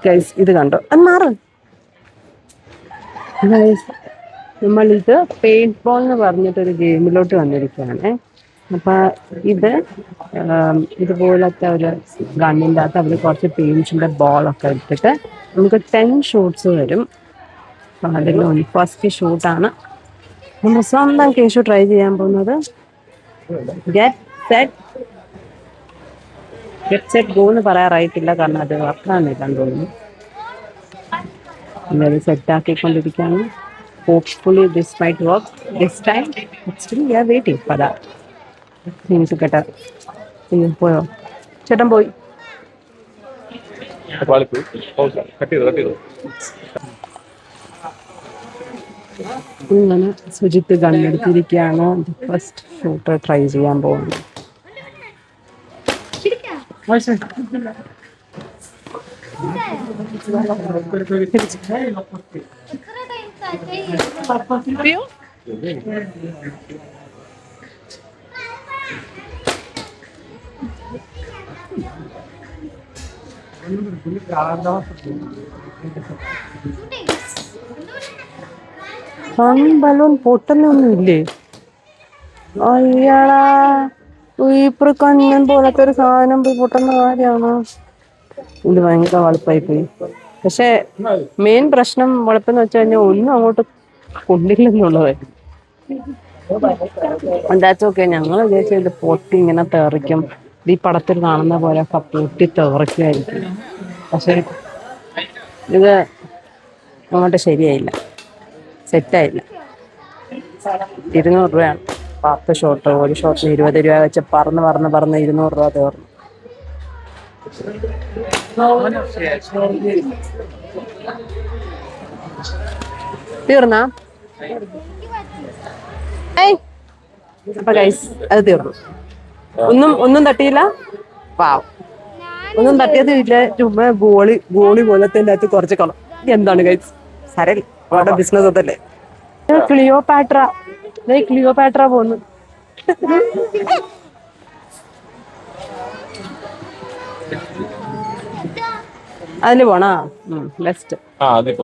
Guys ഇത് കണ്ടോ, അത് മാറും. നമ്മളിത് പെയിന്റ് ബോൾ എന്ന് പറഞ്ഞിട്ടൊരു ഗെയിമിലോട്ട് വന്നിരിക്കുകയാണ്. അപ്പൊ ഇത് ഇതുപോലത്തെ ഒരു ഗണ്ണിൻ്റെ അകത്ത് അവർ കുറച്ച് പെയിന്റ്സിന്റെ ബോളൊക്കെ ഇട്ടിട്ട് നമുക്ക് 10 ഷോട്ട്സ് വരും. അതിൽ ഫസ്റ്റ് ഷൂട്ടാണ് നമ്മൾ സ്വന്തം കേശു ട്രൈ ചെയ്യാൻ പോകുന്നത്. ഗെറ്റ് സെറ്റ് ഗോ എന്ന് പറയാറായിട്ടില്ല, കാരണം അത് വർക്കാന്നില്ലെന്ന് തോന്നുന്നു. ഇത് സെറ്റാക്കിക്കൊണ്ടിരിക്കുകയാണ്. Hopefully this might work this time. Still we are waiting for that. കേട്ടാ പോയോ ചേട്ടൻ പോയി. ഇങ്ങനെ സുജിത്ത് ഗണ്ണെടുത്തിരിക്കുകയാണ്. ഫസ്റ്റ് ഷൂട്ട് ട്രൈ ചെയ്യാൻ പോകുന്നു. ബലൂൺ പൊട്ടുന്നൊന്നും ഇല്ലേ? അയ്യാടാ, ഈപ്ര കണ്ണൻ പോലത്തെ ഒരു സാധനം പോയി പൊട്ടുന്ന കാര്യമാണോ? ഇത് ഭയങ്കര വളുപ്പായി പോയി. പക്ഷെ മെയിൻ പ്രശ്നം വളുപ്പെന്ന് വെച്ച് കഴിഞ്ഞാൽ ഒന്നും അങ്ങോട്ട് കൊണ്ടില്ലെന്നുള്ളത്. എന്താച്ചൊക്കെ ഞങ്ങൾ വിചാരിച്ചാൽ ഇത് പൊട്ടി ഇങ്ങനെ തെറിക്കും, ഈ പടത്തിൽ കാണുന്ന പോലെ പൊട്ടി തെറിക്കുമായിരിക്കും. പക്ഷെ ഇത് അങ്ങോട്ട് ശരിയായില്ല, സെറ്റായില്ല. 200 രൂപയാണ് 10 ഷോട്ട്. ഒരു ഷോട്ടിന് 20 രൂപ വെച്ച് പറന്ന് 200 രൂപ തീർന്നു. തീർന്നാ അപ്പൊ ഗൈസ് അത് തീർന്നു. ഒന്നും തട്ടിയില്ല. പാവം ഒന്നും തട്ടിയതില്ല. ചുമ്മാ ഗോളി പോലത്തെ അകത്ത് കുറച്ച് കളർ. എന്താണ് ഗൈസ്, സരൽ അവിടെ ബിസിനസ് അതല്ലേ. ക്ലിയോപാട്ര പോന്നു. അതിന് പോണാ ബെസ്റ്റ്.